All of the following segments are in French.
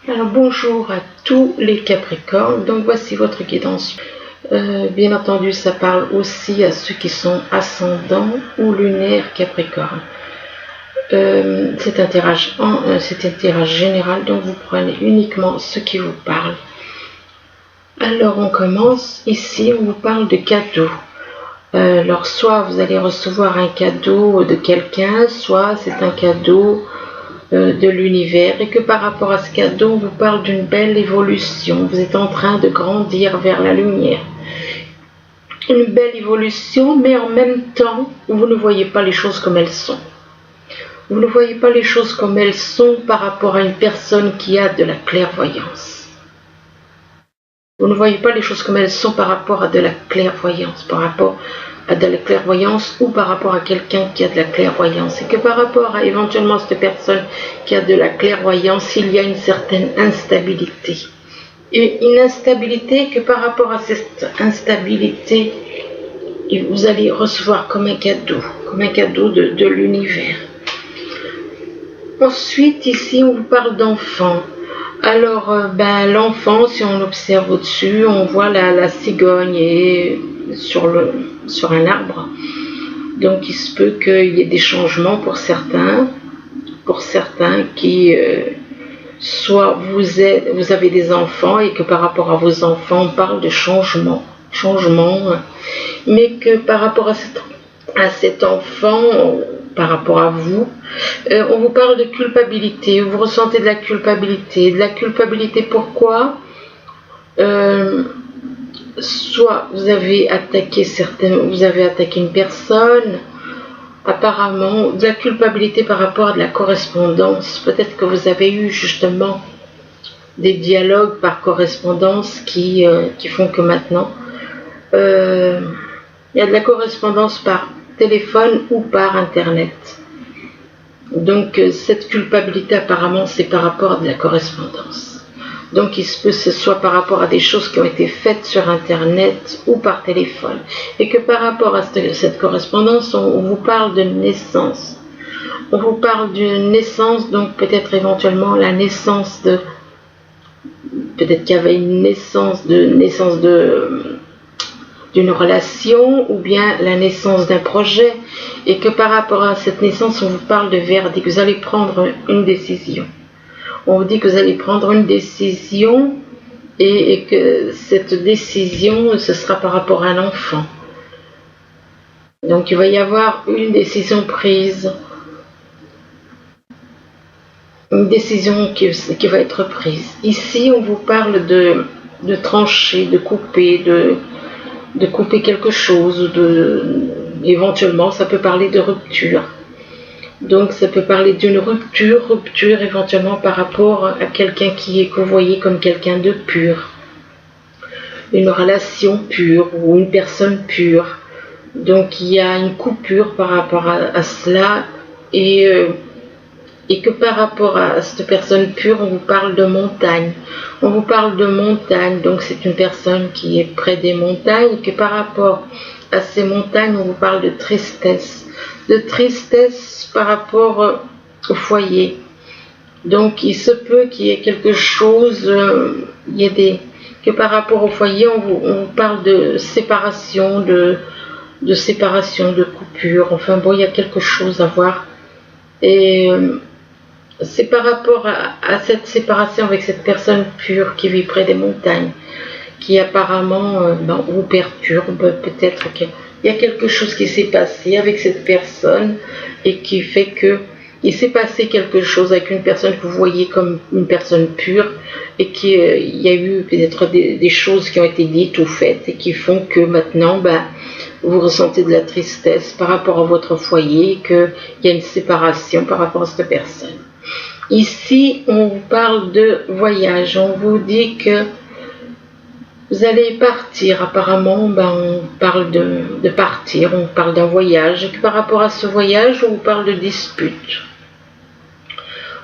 Alors bonjour à tous les Capricornes, donc voici votre guidance. Bien entendu, ça parle aussi à ceux qui sont ascendants ou lunaires Capricorne. C'est un tirage général, donc vous prenez uniquement ce qui vous parle. Alors on commence, ici on vous parle de cadeaux. Alors soit vous allez recevoir un cadeau de quelqu'un, soit c'est un cadeau de l'univers, et que par rapport à ce cadeau on vous parle d'une belle évolution. Vous êtes en train de grandir vers la lumière, une belle évolution, mais en même temps vous ne voyez pas les choses comme elles sont. Vous ne voyez pas les choses comme elles sont par rapport à une personne qui a de la clairvoyance. Vous ne voyez pas les choses comme elles sont par rapport à de la clairvoyance, par rapport à de la clairvoyance ou par rapport à quelqu'un qui a de la clairvoyance. Et que par rapport à éventuellement cette personne qui a de la clairvoyance, il y a une certaine instabilité. Et une instabilité que par rapport à cette instabilité, vous allez recevoir comme un cadeau de l'univers. Ensuite, ici, on vous parle d'enfant. Alors, l'enfant, si on observe au-dessus, on voit la cigogne et sur un arbre. Donc, il se peut qu'il y ait des changements pour certains qui, soit vous avez des enfants et que par rapport à vos enfants, on parle de changement, mais que par rapport à cet enfant, par rapport à vous, on vous parle de culpabilité, vous ressentez de la culpabilité. De la culpabilité, pourquoi soit vous avez attaqué une personne, apparemment, de la culpabilité par rapport à de la correspondance. Peut-être que vous avez eu justement des dialogues par correspondance qui font que maintenant, il y a de la correspondance par téléphone ou par internet. Donc cette culpabilité apparemment c'est par rapport à de la correspondance. Donc il se peut que ce soit par rapport à des choses qui ont été faites sur internet ou par téléphone. Et que par rapport à cette correspondance, on vous parle de naissance. On vous parle d'une naissance, donc peut-être éventuellement la naissance de... Peut-être qu'il y avait une naissance d'une relation ou bien la naissance d'un projet, et que par rapport à cette naissance on vous parle de verdict. Vous allez prendre une décision. On vous dit que vous allez prendre une décision et que cette décision ce sera par rapport à un enfant. Donc il va y avoir une décision prise, une décision qui va être prise. Ici on vous parle de trancher, de couper quelque chose, éventuellement ça peut parler de rupture. Donc ça peut parler d'une rupture éventuellement par rapport à quelqu'un que vous voyez comme quelqu'un de pur, une relation pure ou une personne pure. Donc il y a une coupure par rapport à cela, et que par rapport à cette personne pure, on vous parle de montagne. On vous parle de montagne, donc c'est une personne qui est près des montagnes, et que par rapport à ces montagnes, on vous parle de tristesse. De tristesse par rapport au foyer. Donc il se peut qu'il y ait quelque chose, que par rapport au foyer, on vous parle de séparation, de coupure. Enfin bon, il y a quelque chose à voir. Et c'est par rapport à cette séparation avec cette personne pure qui vit près des montagnes, qui apparemment vous perturbe. Peut-être qu'il y a quelque chose qui s'est passé avec cette personne et qui fait que il s'est passé quelque chose avec une personne que vous voyez comme une personne pure, et qu'il y a eu peut-être des choses qui ont été dites ou faites et qui font que maintenant vous ressentez de la tristesse par rapport à votre foyer, qu'il y a une séparation par rapport à cette personne. Ici, on vous parle de voyage. On vous dit que vous allez partir. Apparemment, on parle de partir, on parle d'un voyage. Et que par rapport à ce voyage, on vous parle de dispute.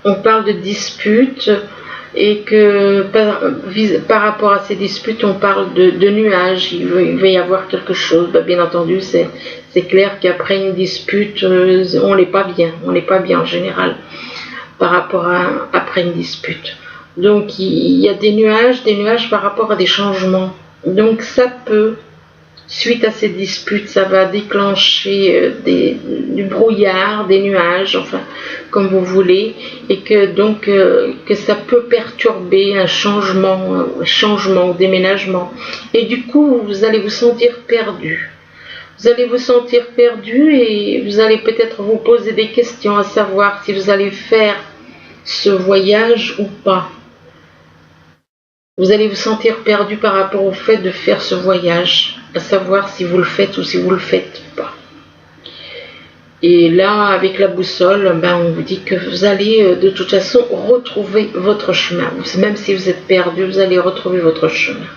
On parle de dispute, et que par rapport à ces disputes, on parle de nuages. Il va y avoir quelque chose. Bien entendu, c'est clair qu'après une dispute, on n'est pas bien en général. Par rapport à après une dispute. Donc il y a des nuages par rapport à des changements. Donc ça peut, suite à ces disputes, ça va déclencher du brouillard, des nuages, enfin comme vous voulez, et que donc que ça peut perturber un changement, déménagement. Et du coup, vous allez vous sentir perdu. Vous allez vous sentir perdu et vous allez peut-être vous poser des questions à savoir si vous allez faire ce voyage ou pas. Vous allez vous sentir perdu par rapport au fait de faire ce voyage, à savoir si vous le faites ou si vous le faites pas. Et là, avec la boussole, on vous dit que vous allez de toute façon retrouver votre chemin. Même si vous êtes perdu, vous allez retrouver votre chemin.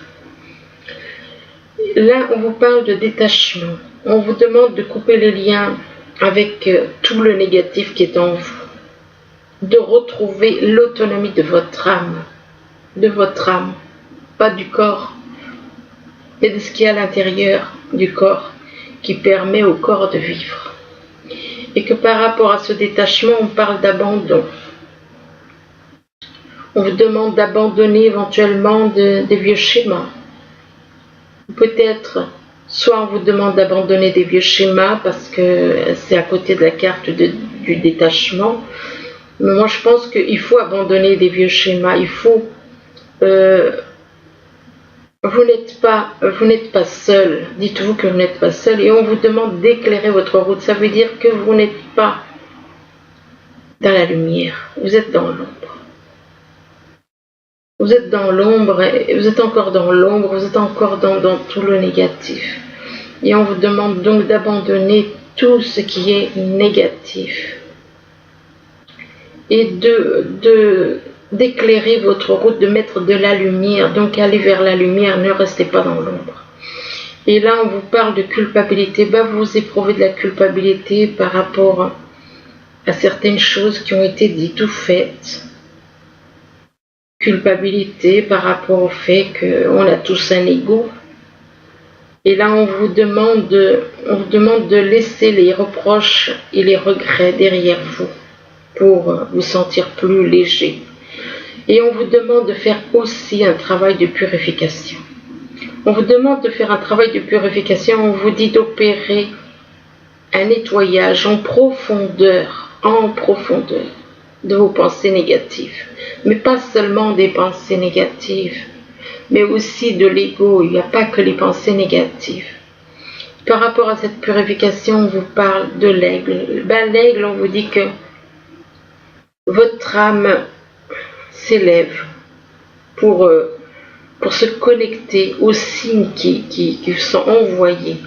Là, on vous parle de détachement. On vous demande de couper les liens avec tout le négatif qui est en vous. De retrouver l'autonomie de votre âme. Pas du corps, et de ce qui est à l'intérieur du corps, qui permet au corps de vivre. Et que par rapport à ce détachement, on parle d'abandon. On vous demande d'abandonner éventuellement des vieux schémas. Peut-être, soit on vous demande d'abandonner des vieux schémas parce que c'est à côté de la carte du détachement. Mais moi, je pense qu'il faut abandonner des vieux schémas. Il faut... vous n'êtes pas seul. Dites-vous que vous n'êtes pas seul. Et on vous demande d'éclairer votre route. Ça veut dire que vous n'êtes pas dans la lumière. Vous êtes dans l'ombre. Vous êtes dans l'ombre. Vous êtes encore dans l'ombre. Vous êtes encore dans tout le négatif. Et on vous demande donc d'abandonner tout ce qui est négatif. Et d'éclairer votre route, de mettre de la lumière, donc aller vers la lumière, ne restez pas dans l'ombre. Et là, on vous parle de culpabilité. Vous éprouvez de la culpabilité par rapport à certaines choses qui ont été dites ou faites. Culpabilité par rapport au fait qu'on a tous un ego. Et là, on vous demande de laisser les reproches et les regrets derrière vous pour vous sentir plus léger. Et on vous demande de faire aussi un travail de purification. On vous demande de faire un travail de purification, on vous dit d'opérer un nettoyage en profondeur de vos pensées négatives. Mais pas seulement des pensées négatives, mais aussi de l'ego. Il n'y a pas que les pensées négatives. Par rapport à cette purification, on vous parle de l'aigle. L'aigle, on vous dit que votre âme s'élève pour se connecter aux signes qui sont envoyés.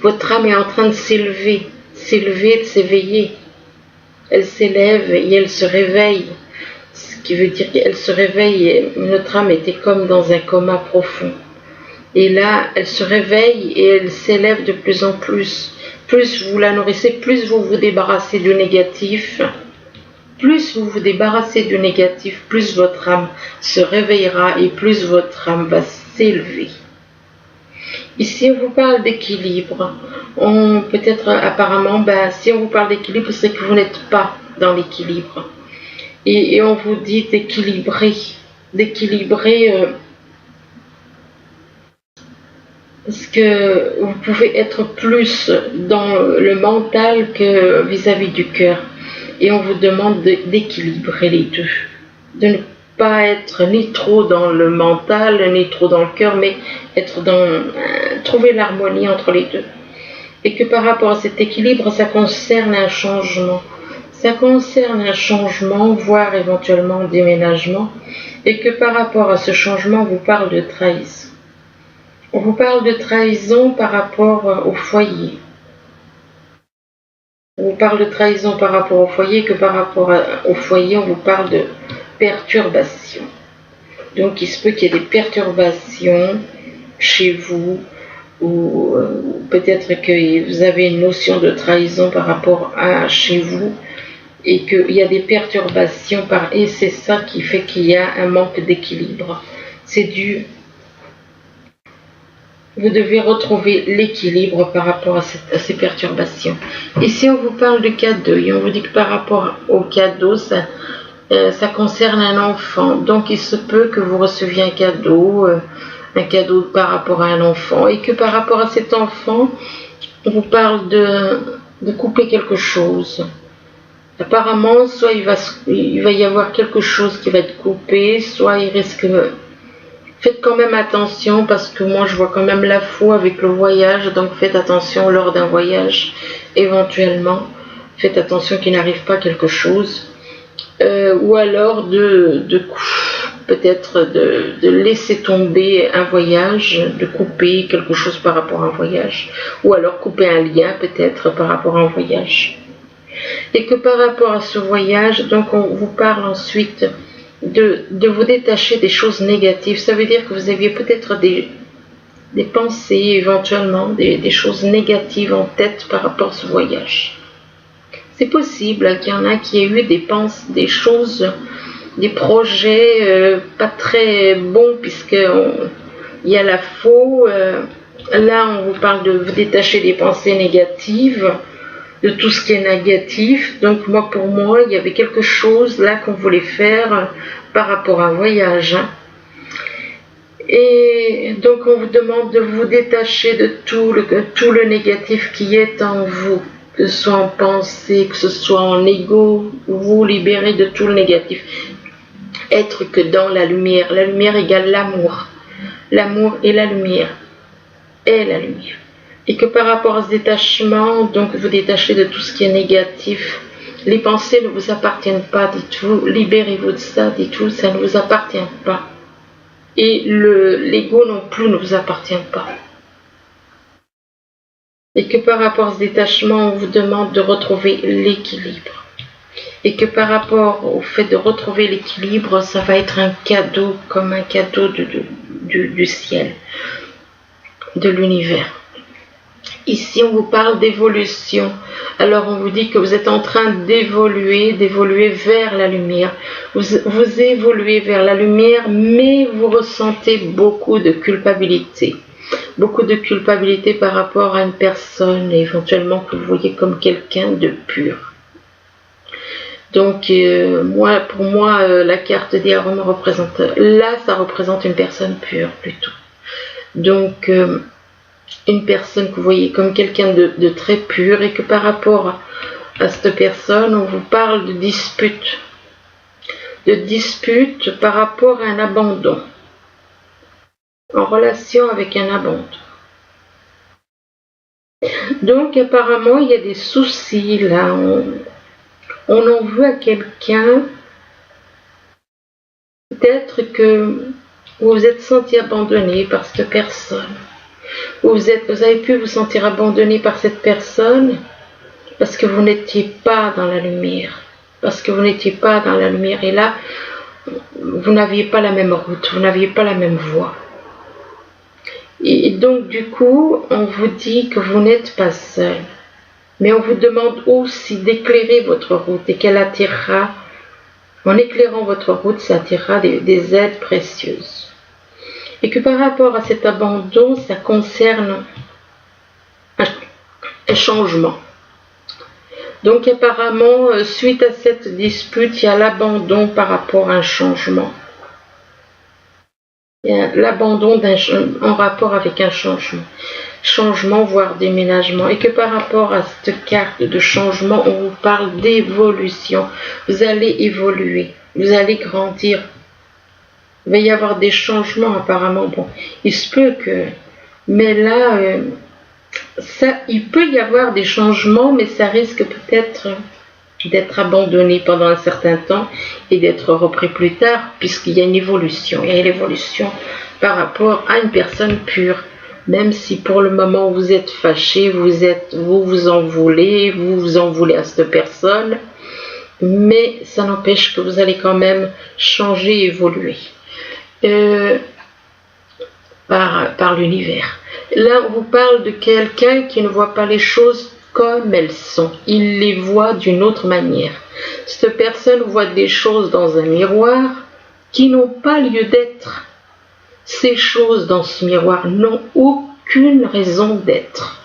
Votre âme est en train de s'élever, de s'éveiller. Elle s'élève et elle se réveille. Ce qui veut dire qu'elle se réveille. Et notre âme était comme dans un coma profond. Et là, elle se réveille et elle s'élève de plus en plus. Plus vous la nourrissez, plus vous vous débarrassez du négatif. Plus vous vous débarrassez du négatif, plus votre âme se réveillera et plus votre âme va s'élever. Ici, on vous parle d'équilibre. Peut-être apparemment, si on vous parle d'équilibre, c'est que vous n'êtes pas dans l'équilibre. Et on vous dit d'équilibrer. Parce que vous pouvez être plus dans le mental que vis-à-vis du cœur. Et on vous demande d'équilibrer les deux. De ne pas être ni trop dans le mental, ni trop dans le cœur, mais être trouver l'harmonie entre les deux. Et que par rapport à cet équilibre, ça concerne un changement. Ça concerne un changement, voire éventuellement un déménagement. Et que par rapport à ce changement, on vous parle de trahison. On vous parle de trahison par rapport au foyer. On vous parle de trahison par rapport au foyer, que par rapport au foyer, on vous parle de perturbation. Donc il se peut qu'il y ait des perturbations chez vous, ou peut-être que vous avez une notion de trahison par rapport à chez vous, et qu'il y a des perturbations et c'est ça qui fait qu'il y a un manque d'équilibre. C'est dû. Vous devez retrouver l'équilibre par rapport à ces perturbations. Ici, on vous parle de cadeau et on vous dit que par rapport au cadeau, ça concerne un enfant. Donc il se peut que vous receviez un cadeau par rapport à un enfant, et que par rapport à cet enfant, on vous parle de couper quelque chose. Apparemment, soit il va y avoir quelque chose qui va être coupé, soit il risque... Faites quand même attention, parce que moi je vois quand même la faux avec le voyage, donc faites attention lors d'un voyage, éventuellement. Faites attention qu'il n'arrive pas quelque chose. Ou alors peut-être de laisser tomber un voyage, de couper quelque chose par rapport à un voyage, ou alors couper un lien peut-être par rapport à un voyage. Et que par rapport à ce voyage, donc on vous parle ensuite de vous détacher des choses négatives. Ça veut dire que vous aviez peut-être des pensées, éventuellement, des choses négatives en tête par rapport à ce voyage. C'est possible qu'il y en a qui aient eu des choses, des projets pas très bons, puisqu'il y a la faux. Là, on vous parle de vous détacher des pensées négatives, de tout ce qui est négatif. Donc pour moi, il y avait quelque chose là qu'on voulait faire par rapport à un voyage. Et donc on vous demande de vous détacher de tout le négatif qui est en vous, que ce soit en pensée, que ce soit en ego, vous libérer de tout le négatif. Être que dans la lumière. La lumière égale l'amour. L'amour et la lumière. Et la lumière. Et que par rapport à ce détachement, donc vous détachez de tout ce qui est négatif. Les pensées ne vous appartiennent pas, dites-vous. Libérez-vous de ça, dites-vous, ça ne vous appartient pas. Et l'ego non plus ne vous appartient pas. Et que par rapport à ce détachement, on vous demande de retrouver l'équilibre. Et que par rapport au fait de retrouver l'équilibre, ça va être un cadeau, comme un cadeau du ciel, de l'univers. Ici, on vous parle d'évolution. Alors, on vous dit que vous êtes en train d'évoluer vers la lumière. Vous évoluez vers la lumière, mais vous ressentez beaucoup de culpabilité. Beaucoup de culpabilité par rapport à une personne, éventuellement que vous voyez comme quelqu'un de pur. Donc, pour moi, la carte des arômes représente... Là, ça représente une personne pure, plutôt. Donc... une personne que vous voyez comme quelqu'un de très pur, et que par rapport à cette personne, on vous parle de dispute. De dispute par rapport à un abandon. En relation avec un abandon. Donc apparemment, il y a des soucis là. On en veut à quelqu'un. Peut-être que vous vous êtes senti abandonné par cette personne. Vous avez pu vous sentir abandonné par cette personne parce que vous n'étiez pas dans la lumière. Parce que vous n'étiez pas dans la lumière. Et là, vous n'aviez pas la même route, vous n'aviez pas la même voie. Et donc, du coup, on vous dit que vous n'êtes pas seul. Mais on vous demande aussi d'éclairer votre route et qu'elle attirera, en éclairant votre route, ça attirera des aides précieuses. Et que par rapport à cet abandon, ça concerne un changement. Donc apparemment, suite à cette dispute, il y a l'abandon par rapport à un changement. Il y a l'abandon en rapport avec un changement. Changement, voire déménagement. Et que par rapport à cette carte de changement, on vous parle d'évolution. Vous allez évoluer, vous allez grandir. Il va y avoir des changements apparemment. Bon, il se peut que... Mais là, il peut y avoir des changements, mais ça risque peut-être d'être abandonné pendant un certain temps et d'être repris plus tard, puisqu'il y a une évolution. Il y a l'évolution par rapport à une personne pure. Même si pour le moment vous êtes fâché, vous en voulez à cette personne, mais ça n'empêche que vous allez quand même changer, évoluer. Par l'univers. Là, on vous parle de quelqu'un qui ne voit pas les choses comme elles sont. Il les voit d'une autre manière. Cette personne voit des choses dans un miroir qui n'ont pas lieu d'être. Ces choses dans ce miroir n'ont aucune raison d'être.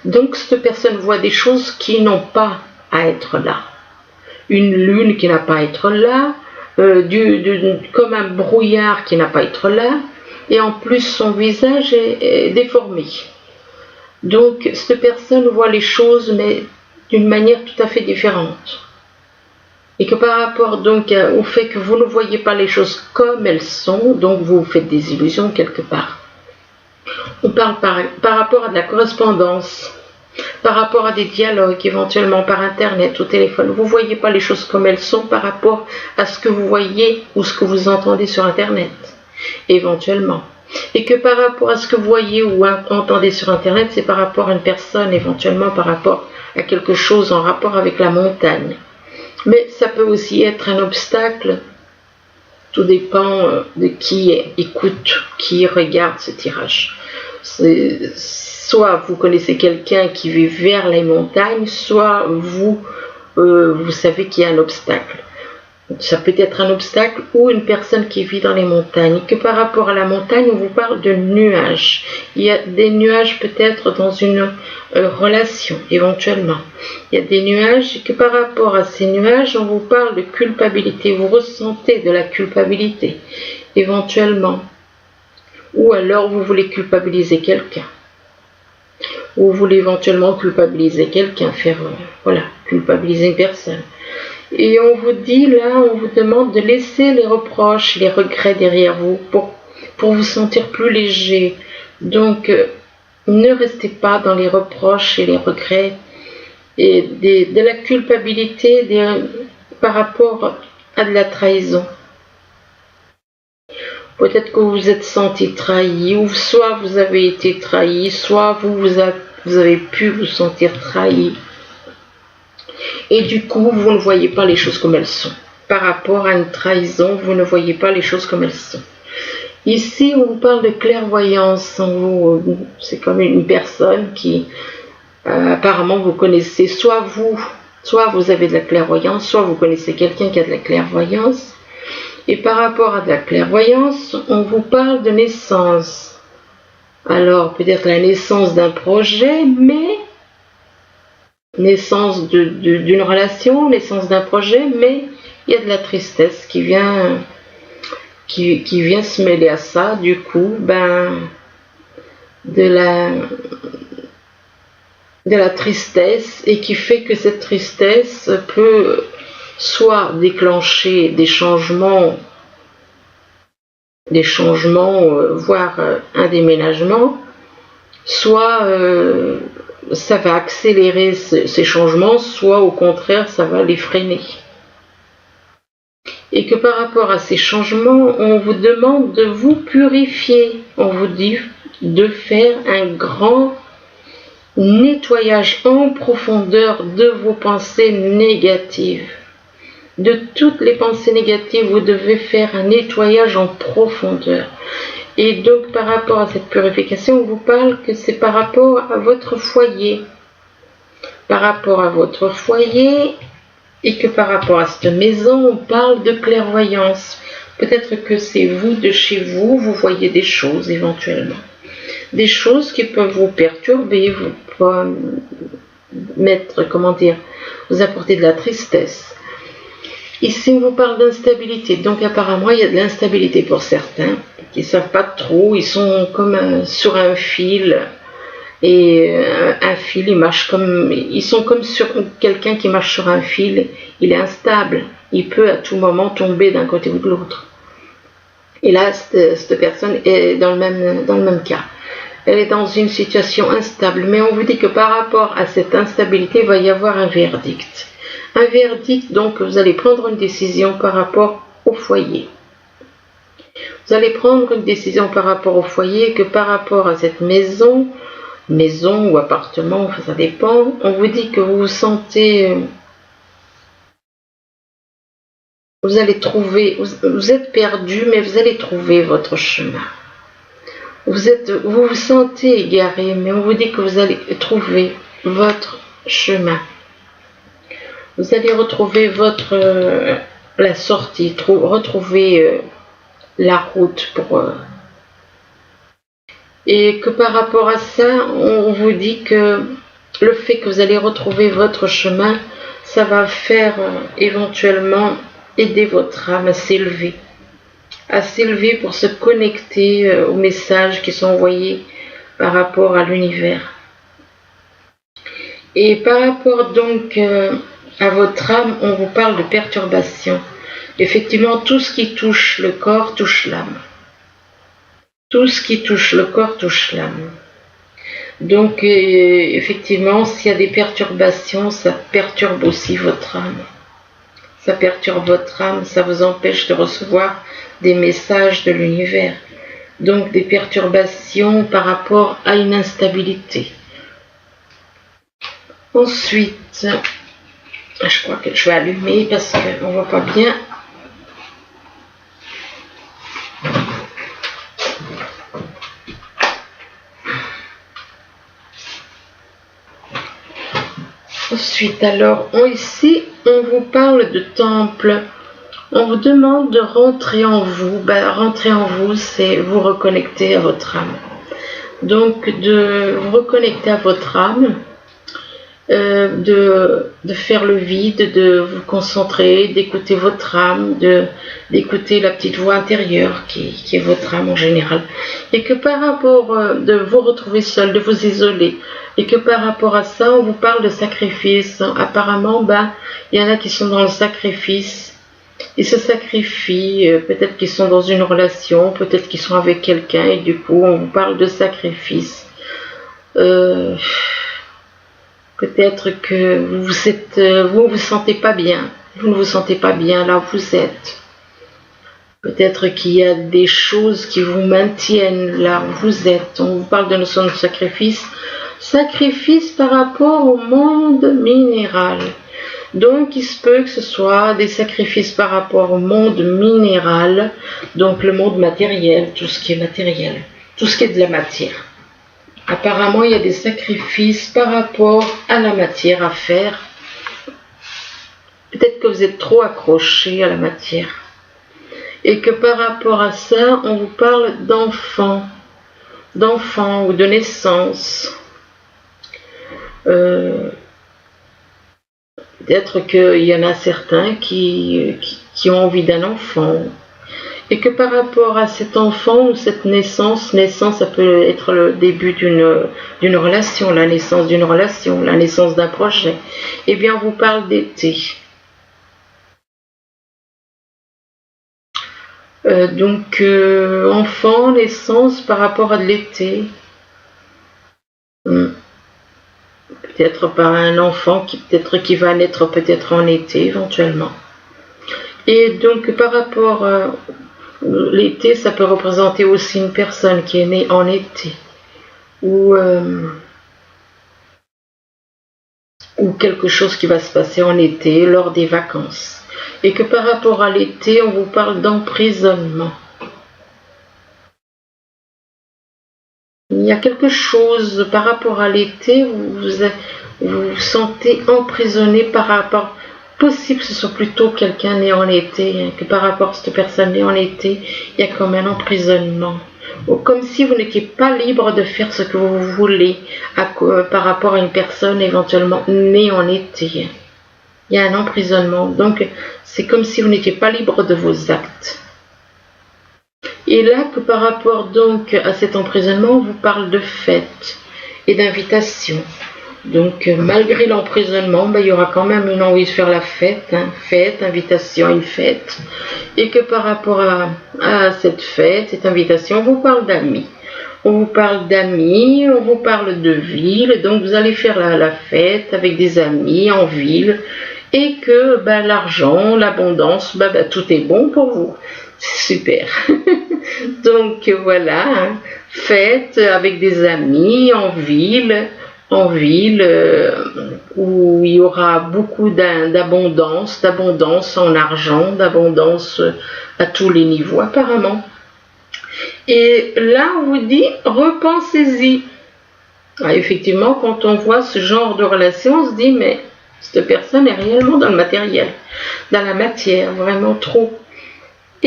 Donc, cette personne voit des choses qui n'ont pas à être là. une lune qui n'a pas à être là, comme un brouillard qui n'a pas à être là, et en plus son visage est déformé. Donc cette personne voit les choses mais d'une manière tout à fait différente. Et que par rapport donc au fait que vous ne voyez pas les choses comme elles sont, donc vous vous faites des illusions quelque part. On parle par rapport à de la correspondance, par rapport à des dialogues éventuellement par internet, au téléphone. Vous ne voyez pas les choses comme elles sont par rapport à ce que vous voyez ou ce que vous entendez sur internet, éventuellement. Et que par rapport à ce que vous voyez ou entendez sur internet, c'est par rapport à une personne, éventuellement par rapport à quelque chose en rapport avec la montagne. Mais ça peut aussi être un obstacle, tout dépend de qui écoute, qui regarde ce tirage. Soit vous connaissez quelqu'un qui vit vers les montagnes, soit vous savez qu'il y a un obstacle. Ça peut être un obstacle ou une personne qui vit dans les montagnes. Et que par rapport à la montagne, on vous parle de nuages. Il y a des nuages peut-être dans une relation, éventuellement. Il y a des nuages et que par rapport à ces nuages, on vous parle de culpabilité. Vous ressentez de la culpabilité, éventuellement. Ou alors vous voulez culpabiliser quelqu'un. Ou vous voulez éventuellement culpabiliser quelqu'un, culpabiliser une personne. Et on vous dit là, on vous demande de laisser les reproches, les regrets derrière vous pour vous sentir plus léger. Donc, ne restez pas dans les reproches et les regrets et de la culpabilité par rapport à de la trahison. Peut-être que vous vous êtes senti trahi, ou soit vous avez été trahi, soit vous avez pu vous sentir trahi. Et du coup, vous ne voyez pas les choses comme elles sont. Par rapport à une trahison, vous ne voyez pas les choses comme elles sont. Ici, on vous parle de clairvoyance. C'est comme une personne qui, apparemment, vous connaissez. Soit vous avez de la clairvoyance, soit vous connaissez quelqu'un qui a de la clairvoyance. Et par rapport à de la clairvoyance, on vous parle de naissance. Alors, peut-être la naissance d'un projet, mais naissance d'une relation, naissance d'un projet, mais il y a de la tristesse qui vient se mêler à ça. Du coup, de la tristesse, et qui fait que cette tristesse peut soit déclencher des changements, voire un déménagement, soit ça va accélérer ces changements, soit au contraire ça va les freiner. Et que par rapport à ces changements, on vous demande de vous purifier. On vous dit de faire un grand nettoyage en profondeur de vos pensées négatives. De toutes les pensées négatives, vous devez faire un nettoyage en profondeur. Et donc, par rapport à cette purification, on vous parle que c'est par rapport à votre foyer. Par rapport à votre foyer, et que par rapport à cette maison, on parle de clairvoyance. Peut-être que c'est vous, de chez vous, vous voyez des choses éventuellement. Des choses qui peuvent vous perturber, vous vous apporter de la tristesse. Ici, on vous parle d'instabilité. Donc, apparemment, il y a de l'instabilité pour certains qui ne savent pas trop. Ils sont comme sur un fil. Et un fil, ils sont comme sur quelqu'un qui marche sur un fil. Il est instable. Il peut à tout moment tomber d'un côté ou de l'autre. Et là, cette personne est dans le même cas. Elle est dans une situation instable. Mais on vous dit que par rapport à cette instabilité, il va y avoir un verdict. Un verdict, donc vous allez prendre une décision par rapport au foyer. Vous allez prendre une décision par rapport au foyer, que par rapport à cette maison ou appartement, ça dépend. On vous dit que vous vous sentez... Vous êtes perdu, mais vous allez trouver votre chemin. Vous vous sentez égaré, mais on vous dit que vous allez trouver votre chemin. Vous allez retrouver la sortie, retrouver la route et que par rapport à ça, on vous dit que le fait que vous allez retrouver votre chemin, ça va faire éventuellement aider votre âme à s'élever pour se connecter aux messages qui sont envoyés par rapport à l'univers. Et par rapport donc à votre âme, on vous parle de perturbation. Effectivement, tout ce qui touche le corps touche l'âme. Tout ce qui touche le corps touche l'âme. Donc, effectivement, s'il y a des perturbations, ça perturbe aussi votre âme. Ça perturbe votre âme, ça vous empêche de recevoir des messages de l'univers. Donc, des perturbations par rapport à une instabilité. Ensuite, je crois que je vais allumer parce qu'on ne voit pas bien. Ensuite, alors, ici, on vous parle de temple. On vous demande de rentrer en vous. Rentrer en vous, c'est vous reconnecter à votre âme. Donc, de vous reconnecter à votre âme, de faire le vide, de vous concentrer, d'écouter votre âme, d'écouter la petite voix intérieure qui est votre âme en général. Et que par rapport de vous retrouver seul, de vous isoler, et que par rapport à ça, on vous parle de sacrifice. Apparemment, il y en a qui sont dans le sacrifice. Ils se sacrifient, peut-être qu'ils sont dans une relation, peut-être qu'ils sont avec quelqu'un, et du coup, on vous parle de sacrifice. Peut-être que vous vous sentez pas bien. Vous ne vous sentez pas bien là où vous êtes. Peut-être qu'il y a des choses qui vous maintiennent là où vous êtes. On vous parle de notion de sacrifice. Sacrifice par rapport au monde minéral. Donc, il se peut que ce soit des sacrifices par rapport au monde minéral, donc le monde matériel, tout ce qui est matériel, tout ce qui est de la matière. Apparemment, il y a des sacrifices par rapport à la matière à faire. Peut-être que vous êtes trop accroché à la matière. Et que par rapport à ça, on vous parle d'enfants ou de naissance. Peut-être qu'il y en a certains qui ont envie d'un enfant. Et que par rapport à cet enfant ou cette naissance, ça peut être le début d'une relation, la naissance d'une relation, la naissance d'un projet. Eh bien, on vous parle d'été. Donc, enfant, naissance par rapport à de l'été. Peut-être par un enfant qui va naître peut-être en été éventuellement. Et donc, par rapport l'été, ça peut représenter aussi une personne qui est née en été ou quelque chose qui va se passer en été lors des vacances. Et que par rapport à l'été, on vous parle d'emprisonnement. Il y a quelque chose par rapport à l'été, vous vous sentez emprisonné par rapport. Possible que ce soit plutôt quelqu'un né en été, que par rapport à cette personne née en été, il y a comme un emprisonnement. Ou comme si vous n'étiez pas libre de faire ce que vous voulez par rapport à une personne éventuellement née en été. Il y a un emprisonnement. Donc, c'est comme si vous n'étiez pas libre de vos actes. Et là, que par rapport donc à cet emprisonnement, on vous parle de fête et d'invitation. Donc, malgré l'emprisonnement, il y aura quand même une envie de faire la fête, fête, invitation, une fête. Et que par rapport à cette fête, cette invitation, on vous parle d'amis. On vous parle d'amis, on vous parle de ville. Donc, vous allez faire la fête avec des amis en ville. Et que l'argent, l'abondance, tout est bon pour vous. C'est super. Donc, voilà, fête avec des amis en ville où il y aura beaucoup d'abondance en argent, d'abondance à tous les niveaux apparemment. Et là, on vous dit, repensez-y. Effectivement, quand on voit ce genre de relation, on se dit, mais cette personne est réellement dans le matériel, dans la matière, vraiment trop.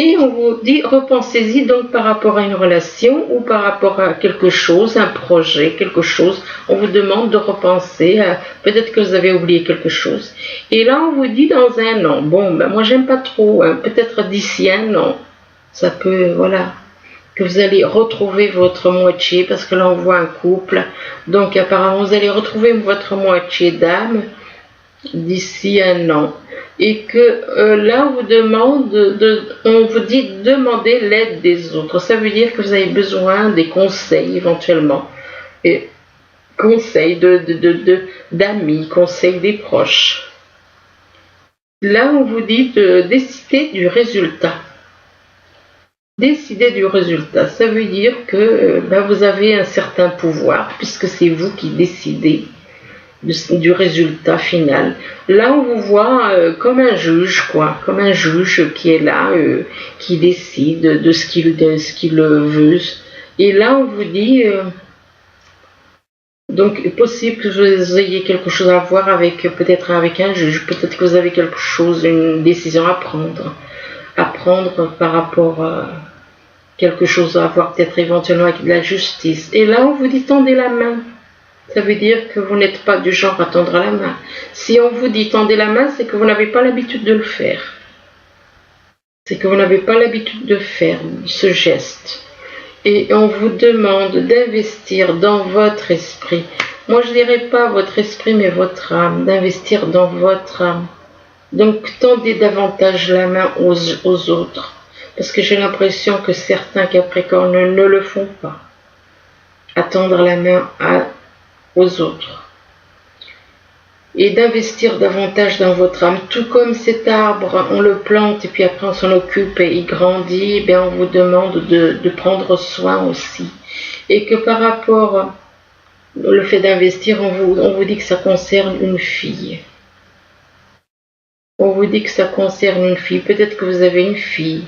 Et on vous dit, repensez-y donc par rapport à une relation ou par rapport à quelque chose, un projet, quelque chose. On vous demande de repenser, peut-être que vous avez oublié quelque chose. Et là, on vous dit dans un an. Bon, ben moi, j'aime pas trop, hein, peut-être d'ici un an. Ça peut, voilà, que vous allez retrouver votre moitié, parce que là, on voit un couple. Donc, apparemment, vous allez retrouver votre moitié d'âme d'ici un an. Et que là, on vous dit demander l'aide des autres. Ça veut dire que vous avez besoin des conseils éventuellement. Et conseils d'amis, conseils des proches. Là, on vous dit de décider du résultat. Décider du résultat, ça veut dire que vous avez un certain pouvoir, puisque c'est vous qui décidez du résultat final. Là, on vous voit comme un juge, quoi, comme un juge qui est là, qui décide de ce qu'il veut. Et là, on vous dit, donc, possible que vous ayez quelque chose à voir peut-être avec un juge, peut-être que vous avez quelque chose, une décision à prendre par rapport à quelque chose à voir peut-être éventuellement avec de la justice. Et là, on vous dit tendez la main. Ça veut dire que vous n'êtes pas du genre à tendre la main. Si on vous dit tendez la main, c'est que vous n'avez pas l'habitude de le faire. C'est que vous n'avez pas l'habitude de faire ce geste. Et on vous demande d'investir dans votre esprit. Moi, je ne dirais pas votre esprit, mais votre âme. D'investir dans votre âme. Donc, tendez davantage la main aux autres. Parce que j'ai l'impression que certains Capricornes ne le font pas. À tendre la main aux autres. Et d'investir davantage dans votre âme, tout comme cet arbre, on le plante et puis après on s'en occupe et il grandit, et bien on vous demande de prendre soin aussi. Et que par rapport au fait d'investir, on vous dit que ça concerne une fille. On vous dit que ça concerne une fille. Peut-être que vous avez une fille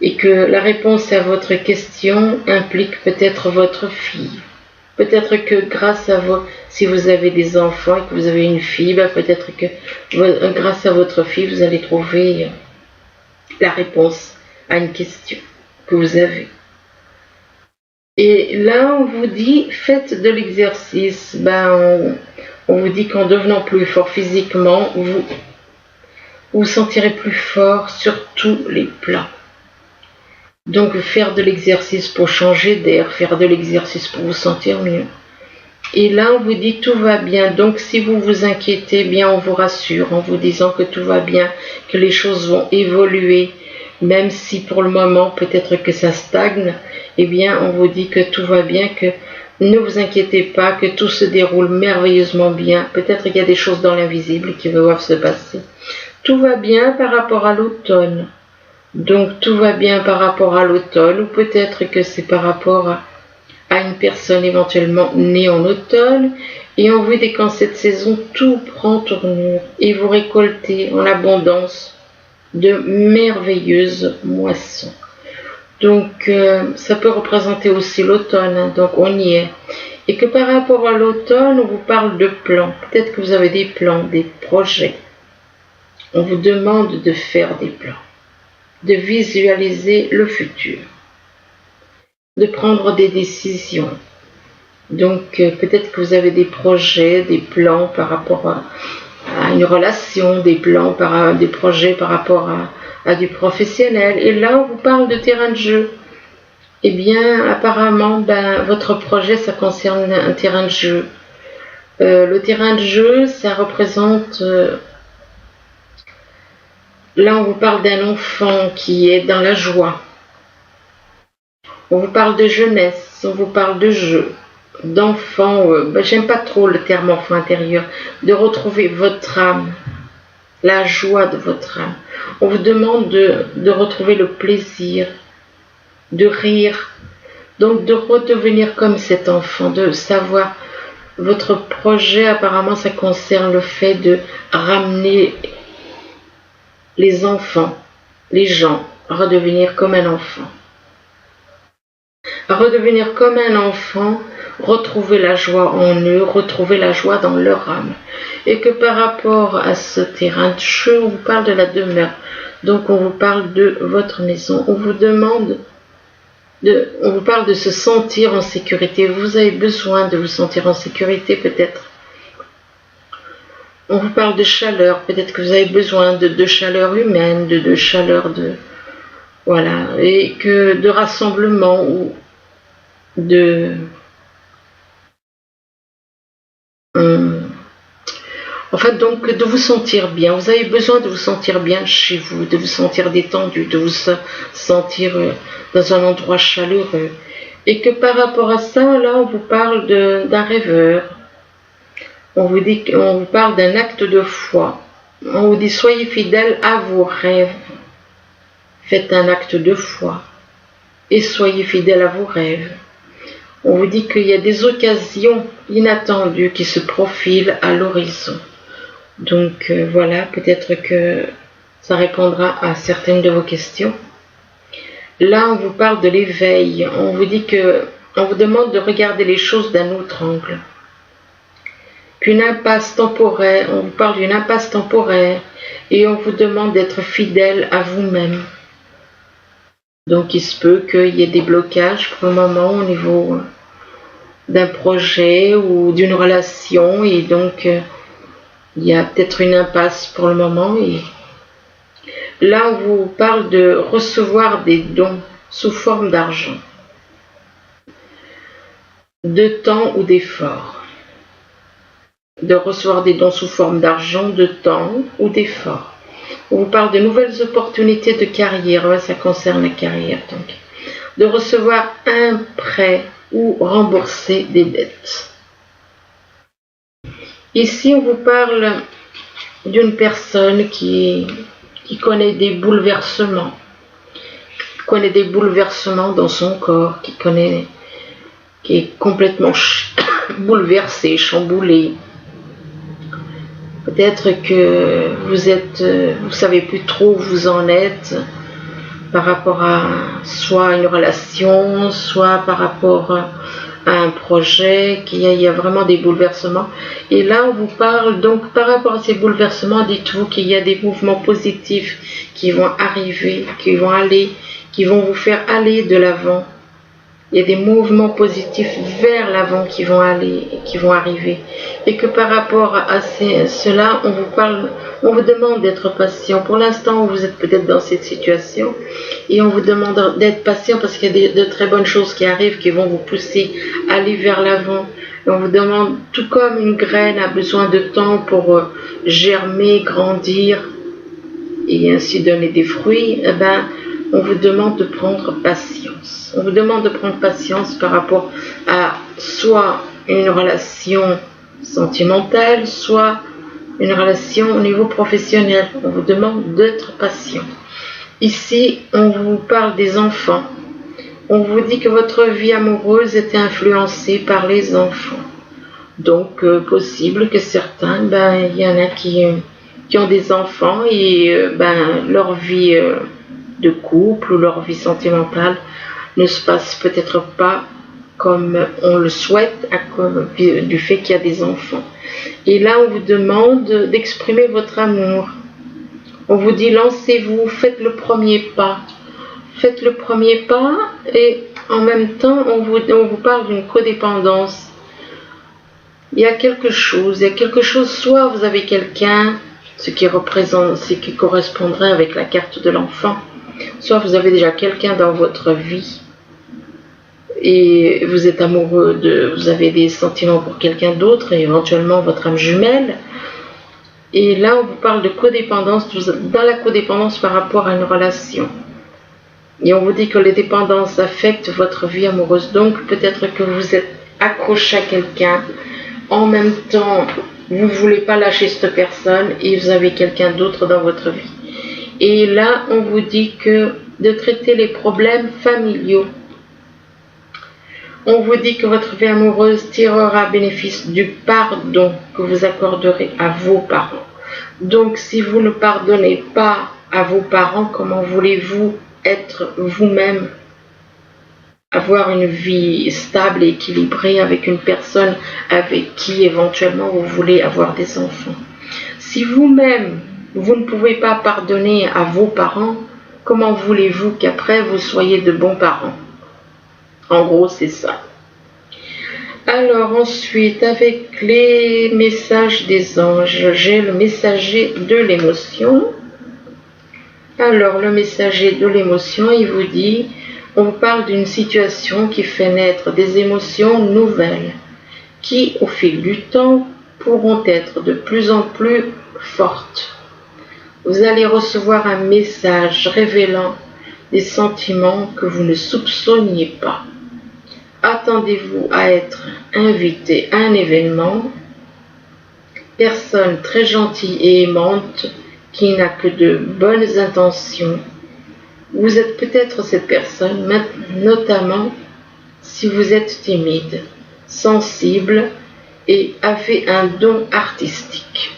et que la réponse à votre question implique peut-être votre fille. Peut-être que grâce à si vous avez des enfants et que vous avez une fille, peut-être que grâce à votre fille, vous allez trouver la réponse à une question que vous avez. Et là, on vous dit, faites de l'exercice. On vous dit qu'en devenant plus fort physiquement, vous vous sentirez plus fort sur tous les plans. Donc faire de l'exercice pour changer d'air, faire de l'exercice pour vous sentir mieux. Et là on vous dit tout va bien. Donc si vous vous inquiétez, bien on vous rassure en vous disant que tout va bien, que les choses vont évoluer, même si pour le moment peut-être que ça stagne, eh bien on vous dit que tout va bien, que ne vous inquiétez pas, que tout se déroule merveilleusement bien. Peut-être qu'il y a des choses dans l'invisible qui doivent se passer. Tout va bien par rapport à l'automne. Donc tout va bien par rapport à l'automne, ou peut-être que c'est par rapport à une personne éventuellement née en automne, et on vous dit qu'en cette saison, tout prend tournure, et vous récoltez en abondance de merveilleuses moissons. Donc ça peut représenter aussi l'automne, hein, donc on y est. Et que par rapport à l'automne, on vous parle de plans. Peut-être que vous avez des plans, des projets. On vous demande de faire des plans, de visualiser le futur, de prendre des décisions. Donc peut-être que vous avez des projets, des plans par rapport à une relation, des plans, des projets par rapport à du professionnel. Et là, on vous parle de terrain de jeu. Eh bien, apparemment, votre projet, ça concerne un terrain de jeu. Le terrain de jeu, ça représente... Là, on vous parle d'un enfant qui est dans la joie. On vous parle de jeunesse, on vous parle de jeu, d'enfant. J'aime pas trop le terme enfant intérieur. De retrouver votre âme, la joie de votre âme. On vous demande de retrouver le plaisir, de rire. Donc, de redevenir comme cet enfant, de savoir... Votre projet, apparemment, ça concerne le fait de ramener... les enfants, les gens, redevenir comme un enfant. Redevenir comme un enfant retrouver la joie en eux, retrouver la joie dans leur âme. Et que par rapport à ce terrain de jeu, on vous parle de la demeure. Donc on vous parle de votre maison. On vous parle de se sentir en sécurité. Vous avez besoin de vous sentir en sécurité peut-être. On vous parle de chaleur. Peut-être que vous avez besoin de chaleur humaine, de chaleur de... Voilà. Et que de rassemblement ou de... En fait, donc, de vous sentir bien. Vous avez besoin de vous sentir bien chez vous, de vous sentir détendu, de vous sentir dans un endroit chaleureux. Et que par rapport à ça, là, on vous parle d'un rêveur. On vous parle d'un acte de foi. On vous dit, soyez fidèles à vos rêves. Faites un acte de foi. Et soyez fidèles à vos rêves. On vous dit qu'il y a des occasions inattendues qui se profilent à l'horizon. Donc voilà, peut-être que ça répondra à certaines de vos questions. Là, on vous parle de l'éveil. On vous dit on vous demande de regarder les choses d'un autre angle. Qu'une impasse temporaire, on vous parle d'une impasse temporaire et on vous demande d'être fidèle à vous-même. Donc il se peut qu'il y ait des blocages pour le moment au niveau d'un projet ou d'une relation et donc il y a peut-être une impasse pour le moment. Et là, on vous parle de recevoir des dons sous forme d'argent, de temps ou d'effort. De recevoir des dons sous forme d'argent, de temps ou d'effort. On vous parle de nouvelles opportunités de carrière, ouais, ça concerne la carrière donc. De recevoir un prêt ou rembourser des dettes. Ici, on vous parle d'une personne qui connaît des bouleversements, dans son corps, qui est complètement bouleversé, chamboulé. Peut-être que vous savez plus trop où vous en êtes par rapport à soit une relation, soit par rapport à un projet, qu'il y a vraiment des bouleversements. Et là, on vous parle donc par rapport à ces bouleversements, dites-vous qu'il y a des mouvements positifs qui vont arriver, qui vont vous faire aller de l'avant. Il y a des mouvements positifs vers l'avant qui vont arriver. Et que par rapport à cela, on vous demande d'être patient. Pour l'instant, vous êtes peut-être dans cette situation et on vous demande d'être patient parce qu'il y a de très bonnes choses qui arrivent qui vont vous pousser à aller vers l'avant. Et on vous demande, tout comme une graine a besoin de temps pour germer, grandir et ainsi donner des fruits, on vous demande de prendre patience. On vous demande de prendre patience par rapport à soit une relation sentimentale, soit une relation au niveau professionnel. On vous demande d'être patient. Ici, on vous parle des enfants. On vous dit que votre vie amoureuse était influencée par les enfants. Donc, possible que certains, il y en a qui ont des enfants et leur vie de couple ou leur vie sentimentale ne se passe peut-être pas comme on le souhaite à cause du fait qu'il y a des enfants. Et là, on vous demande d'exprimer votre amour. On vous dit, lancez-vous, faites le premier pas. Faites le premier pas et en même temps, on vous parle d'une codépendance. Il y a quelque chose, soit vous avez quelqu'un, ce qui correspondrait avec la carte de l'enfant, soit vous avez déjà quelqu'un dans votre vie et vous êtes amoureux vous avez des sentiments pour quelqu'un d'autre et éventuellement votre âme jumelle. Et là, on vous parle de codépendance, dans la codépendance par rapport à une relation. Et on vous dit que les dépendances affectent votre vie amoureuse. Donc, peut-être que vous êtes accroché à quelqu'un. En même temps, vous ne voulez pas lâcher cette personne et vous avez quelqu'un d'autre dans votre vie. Et là, on vous dit que de traiter les problèmes familiaux. On vous dit que votre vie amoureuse tirera bénéfice du pardon que vous accorderez à vos parents. Donc, si vous ne pardonnez pas à vos parents, comment voulez-vous être vous-même? avoir une vie stable et équilibrée avec une personne avec qui éventuellement vous voulez avoir des enfants. Si vous-même, vous ne pouvez pas pardonner à vos parents, comment voulez-vous qu'après vous soyez de bons parents? En gros, c'est ça. Alors ensuite, avec les messages des anges, j'ai le messager de l'émotion. Alors le messager de l'émotion, il vous dit, on parle d'une situation qui fait naître des émotions nouvelles, qui au fil du temps pourront être de plus en plus fortes. Vous allez recevoir un message révélant des sentiments que vous ne soupçonniez pas. Attendez-vous à être invité à un événement. Personne très gentille et aimante qui n'a que de bonnes intentions. Vous êtes peut-être cette personne, notamment si vous êtes timide, sensible et avez un don artistique.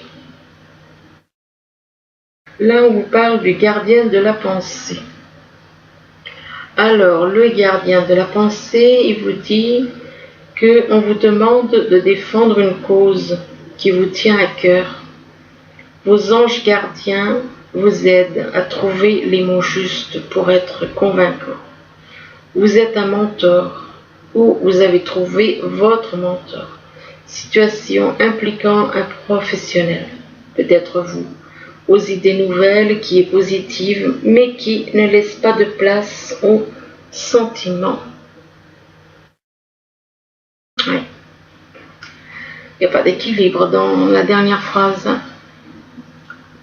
Là, on vous parle du gardien de la pensée. Alors, le gardien de la pensée, il vous dit qu'on vous demande de défendre une cause qui vous tient à cœur. Vos anges gardiens vous aident à trouver les mots justes pour être convaincants. Vous êtes un mentor ou vous avez trouvé votre mentor. Situation impliquant un professionnel, peut-être vous, aux idées nouvelles, qui est positive, mais qui ne laisse pas de place aux sentiments. Ouais. Il n'y a pas d'équilibre dans la dernière phrase.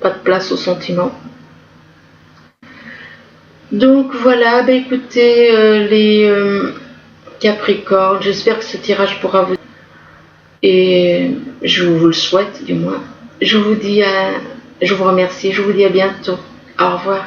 Pas de place aux sentiments. Donc voilà, écoutez les Capricornes, j'espère que ce tirage pourra vous... Et je vous le souhaite du moins. Je vous remercie, je vous dis à bientôt. Au revoir.